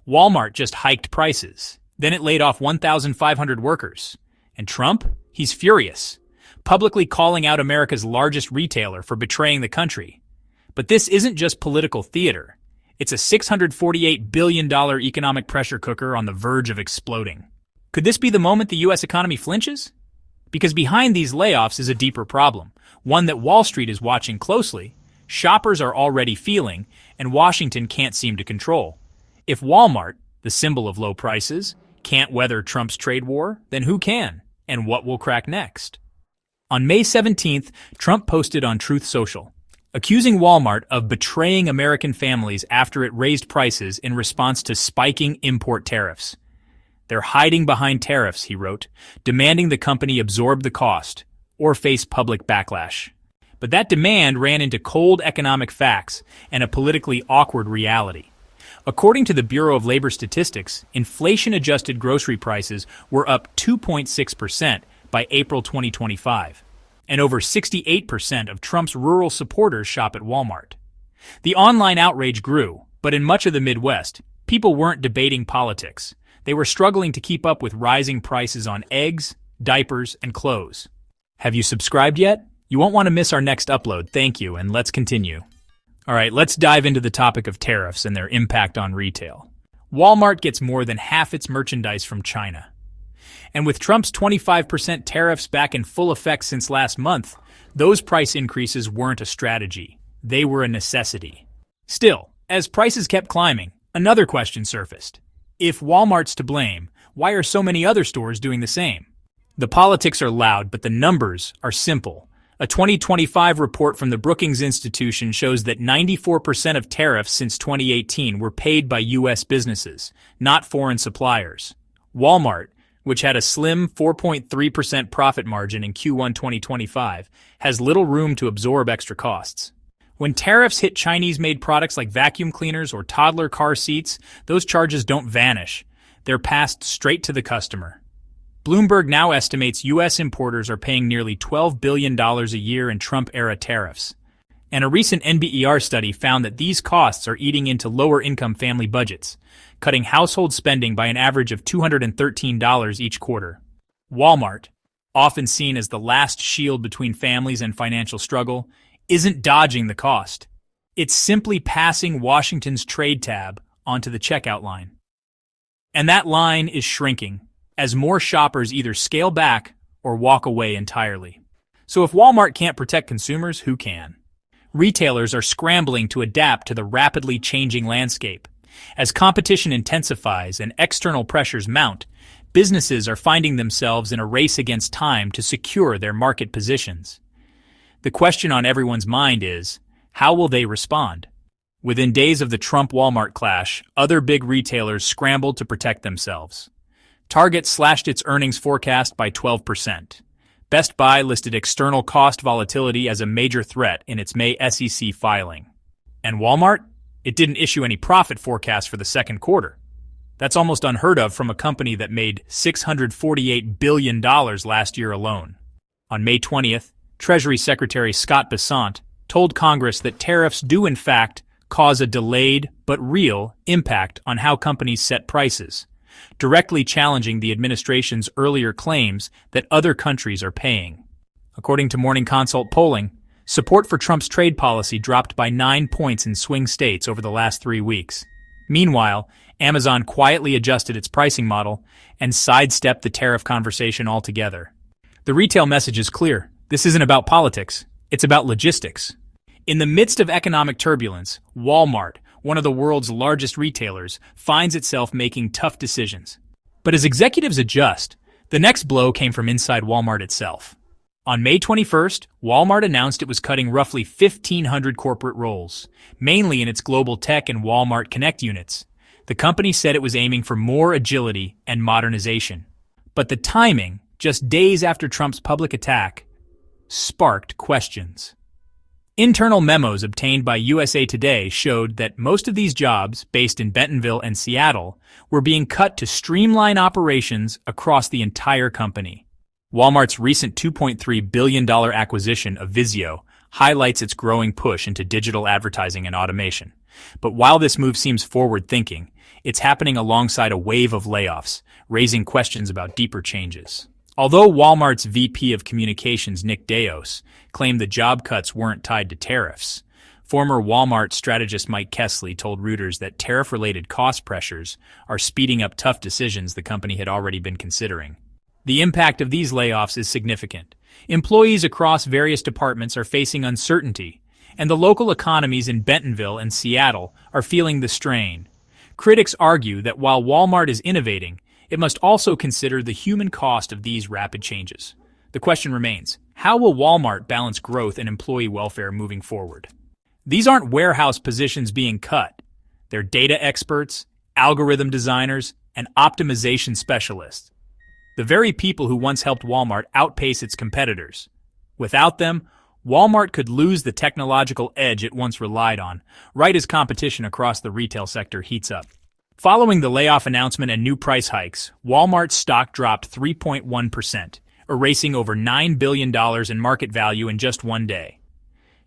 Walmart just hiked prices. Then it laid off 1,500 workers. And Trump? He's furious, publicly calling out America's largest retailer for betraying the country. But this isn't just political theater. It's a $648 billion economic pressure cooker on the verge of exploding. Could this be the moment the U.S. economy flinches? Because behind these layoffs is a deeper problem, one that Wall Street is watching closely, shoppers are already feeling, and Washington can't seem to control. If Walmart, the symbol of low prices, can't weather Trump's trade war, then who can? And what will crack next? On May 17th, Trump posted on Truth Social, accusing Walmart of betraying American families after it raised prices in response to spiking import tariffs. They're hiding behind tariffs, he wrote, demanding the company absorb the cost or face public backlash. But that demand ran into cold economic facts and a politically awkward reality. According to the Bureau of Labor Statistics, inflation-adjusted grocery prices were up 2.6% by April 2025, and over 68% of Trump's rural supporters shop at Walmart. The online outrage grew, but in much of the Midwest, people weren't debating politics. They were struggling to keep up with rising prices on eggs, diapers, and clothes. Have you subscribed yet? You won't want to miss our next upload. Thank you, and let's continue. All right, let's dive into the topic of tariffs and their impact on retail. Walmart gets more than half its merchandise from China. And with Trump's 25% tariffs back in full effect since last month, those price increases weren't a strategy. They were a necessity. Still, as prices kept climbing, another question surfaced. If Walmart's to blame, why are so many other stores doing the same? The politics are loud, but the numbers are simple. A 2025 report from the Brookings Institution shows that 94% of tariffs since 2018 were paid by U.S. businesses, not foreign suppliers. Walmart, which had a slim 4.3% profit margin in Q1 2025, has little room to absorb extra costs. When tariffs hit Chinese-made products like vacuum cleaners or toddler car seats, those charges don't vanish. They're passed straight to the customer. Bloomberg now estimates U.S. importers are paying nearly $12 billion a year in Trump-era tariffs. And a recent NBER study found that these costs are eating into lower-income family budgets, cutting household spending by an average of $213 each quarter. Walmart, often seen as the last shield between families and financial struggle, isn't dodging the cost. It's simply passing Washington's trade tab onto the checkout line. And that line is shrinking, as more shoppers either scale back or walk away entirely. So if Walmart can't protect consumers, who can? Retailers are scrambling to adapt to the rapidly changing landscape. As competition intensifies and external pressures mount, businesses are finding themselves in a race against time to secure their market positions. The question on everyone's mind is, how will they respond? Within days of the Trump-Walmart clash, other big retailers scrambled to protect themselves. Target slashed its earnings forecast by 12%. Best Buy listed external cost volatility as a major threat in its May SEC filing. And Walmart? It didn't issue any profit forecast for the second quarter. That's almost unheard of from a company that made $648 billion last year alone. On May 20th, Treasury Secretary Scott Bessent told Congress that tariffs do in fact cause a delayed but real impact on how companies set prices, directly challenging the administration's earlier claims that other countries are paying. According to Morning Consult polling, support for Trump's trade policy dropped by 9 points in swing states over the last 3 weeks. Meanwhile, Amazon quietly adjusted its pricing model and sidestepped the tariff conversation altogether. The retail message is clear. This isn't about politics. It's about logistics. In the midst of economic turbulence, Walmart, one of the world's largest retailers, finds itself making tough decisions. But as executives adjust, the next blow came from inside Walmart itself. On May 21st, Walmart announced it was cutting roughly 1,500 corporate roles, mainly in its global tech and Walmart Connect units. The company said it was aiming for more agility and modernization. But the timing, just days after Trump's public attack, sparked questions. Internal memos obtained by USA Today showed that most of these jobs, based in Bentonville and Seattle, were being cut to streamline operations across the entire company. Walmart's recent $2.3 billion acquisition of Vizio highlights its growing push into digital advertising and automation, But while this move seems forward-thinking, it's happening alongside a wave of layoffs, raising questions about deeper changes. Although Walmart's VP of Communications, Nick Deos, claimed the job cuts weren't tied to tariffs, former Walmart strategist Mike Kessley told Reuters that tariff-related cost pressures are speeding up tough decisions the company had already been considering. The impact of these layoffs is significant. Employees across various departments are facing uncertainty, and the local economies in Bentonville and Seattle are feeling the strain. Critics argue that while Walmart is innovating, it must also consider the human cost of these rapid changes. The question remains, how will Walmart balance growth and employee welfare moving forward? These aren't warehouse positions being cut. They're data experts, algorithm designers, and optimization specialists. The very people who once helped Walmart outpace its competitors. Without them, Walmart could lose the technological edge it once relied on, right as competition across the retail sector heats up. Following the layoff announcement and new price hikes, Walmart's stock dropped 3.1%, erasing over $9 billion in market value in just one day.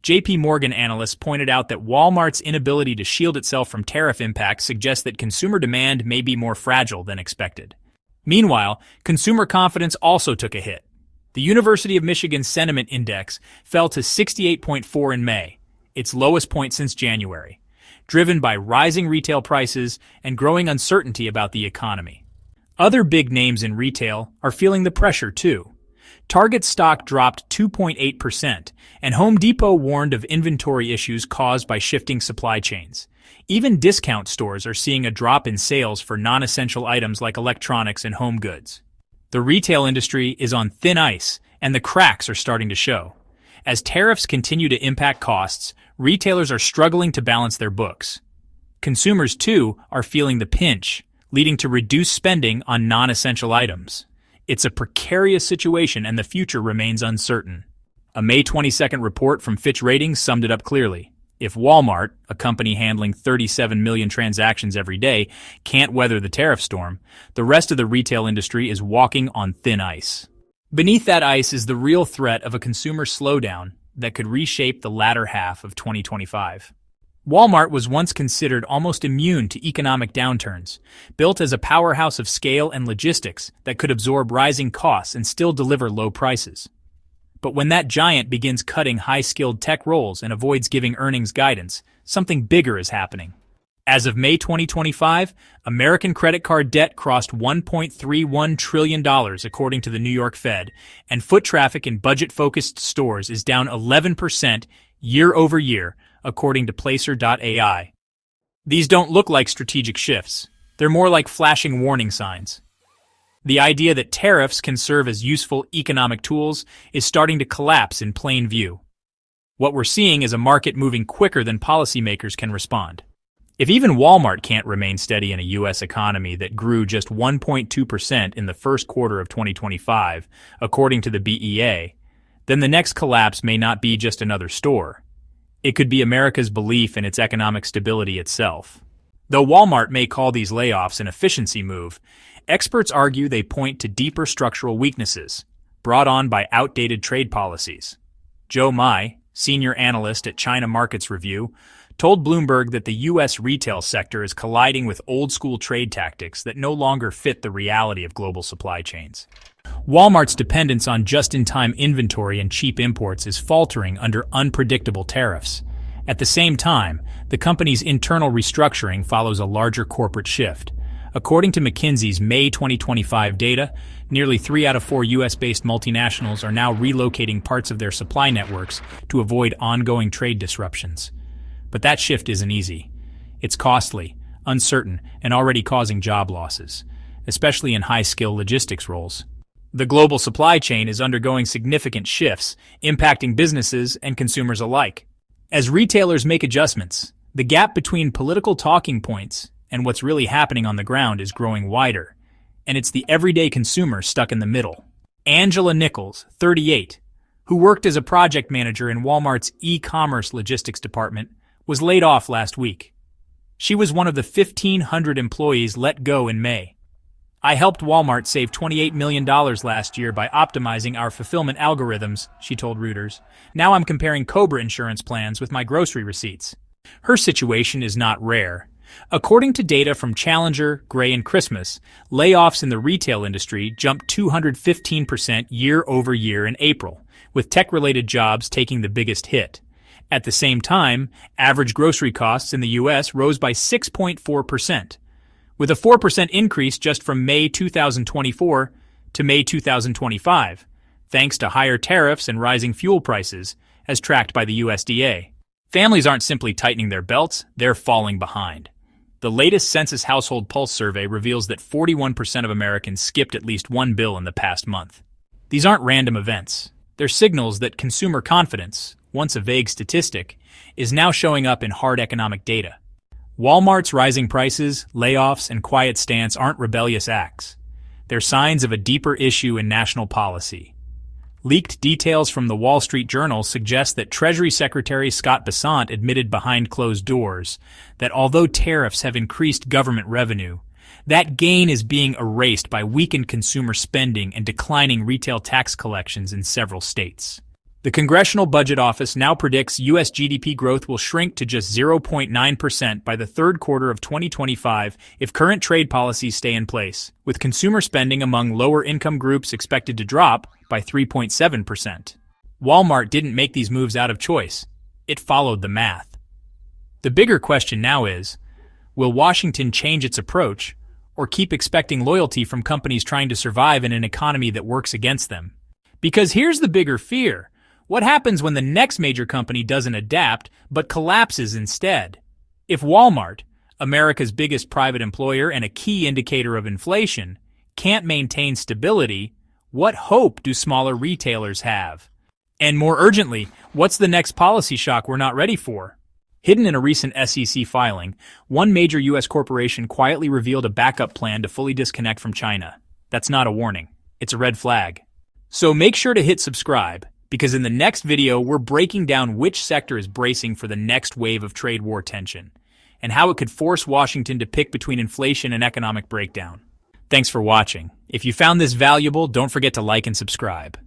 JP Morgan analysts pointed out that Walmart's inability to shield itself from tariff impacts suggests that consumer demand may be more fragile than expected. Meanwhile, consumer confidence also took a hit. The University of Michigan Sentiment Index fell to 68.4 in May, its lowest point since January, driven by rising retail prices and growing uncertainty about the economy. Other big names in retail are feeling the pressure too. Target's stock dropped 2.8%, and Home Depot warned of inventory issues caused by shifting supply chains. Even discount stores are seeing a drop in sales for non-essential items like electronics and home goods. The retail industry is on thin ice, and the cracks are starting to show. As tariffs continue to impact costs, retailers are struggling to balance their books. Consumers, too, are feeling the pinch, leading to reduced spending on non-essential items. It's a precarious situation, and the future remains uncertain. A May 22nd report from Fitch Ratings summed it up clearly. If Walmart, a company handling 37 million transactions every day, can't weather the tariff storm, the rest of the retail industry is walking on thin ice. Beneath that ice is the real threat of a consumer slowdown that could reshape the latter half of 2025. Walmart was once considered almost immune to economic downturns, built as a powerhouse of scale and logistics that could absorb rising costs and still deliver low prices. But when that giant begins cutting high-skilled tech roles and avoids giving earnings guidance, something bigger is happening. As of May 2025, American credit card debt crossed $1.31 trillion according to the New York Fed, and foot traffic in budget-focused stores is down 11% year over year, according to Placer.ai. These don't look like strategic shifts. They're more like flashing warning signs. The idea that tariffs can serve as useful economic tools is starting to collapse in plain view. What we're seeing is a market moving quicker than policymakers can respond. If even Walmart can't remain steady in a U.S. economy that grew just 1.2% in the first quarter of 2025, according to the BEA, then the next collapse may not be just another store. It could be America's belief in its economic stability itself. Though Walmart may call these layoffs an efficiency move, experts argue they point to deeper structural weaknesses, brought on by outdated trade policies. Joe Mai, senior analyst at China Markets Review, told Bloomberg that the U.S. retail sector is colliding with old-school trade tactics that no longer fit the reality of global supply chains. Walmart's dependence on just-in-time inventory and cheap imports is faltering under unpredictable tariffs. At the same time, the company's internal restructuring follows a larger corporate shift. According to McKinsey's May 2025 data, nearly 3 out of 4 U.S.-based multinationals are now relocating parts of their supply networks to avoid ongoing trade disruptions. But that shift isn't easy. It's costly, uncertain, and already causing job losses, especially in high-skill logistics roles. The global supply chain is undergoing significant shifts, impacting businesses and consumers alike. As retailers make adjustments, the gap between political talking points and what's really happening on the ground is growing wider, and it's the everyday consumer stuck in the middle. Angela Nichols, 38, who worked as a project manager in Walmart's e-commerce logistics department, was laid off last week. She was one of the 1,500 employees let go in May. I helped Walmart save $28 million last year by optimizing our fulfillment algorithms, she told Reuters. Now I'm comparing COBRA insurance plans with my grocery receipts. Her situation is not rare. According to data from Challenger, Gray, and Christmas, layoffs in the retail industry jumped 215% year over year in April, with tech-related jobs taking the biggest hit. At the same time, average grocery costs in the U.S. rose by 6.4%, with a 4% increase just from May 2024 to May 2025, thanks to higher tariffs and rising fuel prices, as tracked by the USDA. Families aren't simply tightening their belts, they're falling behind. The latest Census Household Pulse survey reveals that 41% of Americans skipped at least one bill in the past month. These aren't random events. They're signals that consumer confidence, once a vague statistic, is now showing up in hard economic data. Walmart's rising prices, layoffs, and quiet stance aren't rebellious acts. They're signs of a deeper issue in national policy. Leaked details from the Wall Street Journal suggest that Treasury Secretary Scott Bessent admitted behind closed doors that although tariffs have increased government revenue, that gain is being erased by weakened consumer spending and declining retail tax collections in several states. The Congressional Budget Office now predicts U.S. GDP growth will shrink to just 0.9% by the third quarter of 2025 if current trade policies stay in place, with consumer spending among lower-income groups expected to drop by 3.7%. Walmart didn't make these moves out of choice. It followed the math. The bigger question now is, will Washington change its approach or keep expecting loyalty from companies trying to survive in an economy that works against them? Because here's the bigger fear. What happens when the next major company doesn't adapt but collapses instead? If Walmart, America's biggest private employer and a key indicator of inflation, can't maintain stability, what hope do smaller retailers have? And more urgently, what's the next policy shock we're not ready for? Hidden in a recent SEC filing, one major U.S. corporation quietly revealed a backup plan to fully disconnect from China. That's not a warning. It's a red flag. So make sure to hit subscribe, because in the next video, we're breaking down which sector is bracing for the next wave of trade war tension, and how it could force Washington to pick between inflation and economic breakdown. Thanks for watching. If you found this valuable, don't forget to like and subscribe.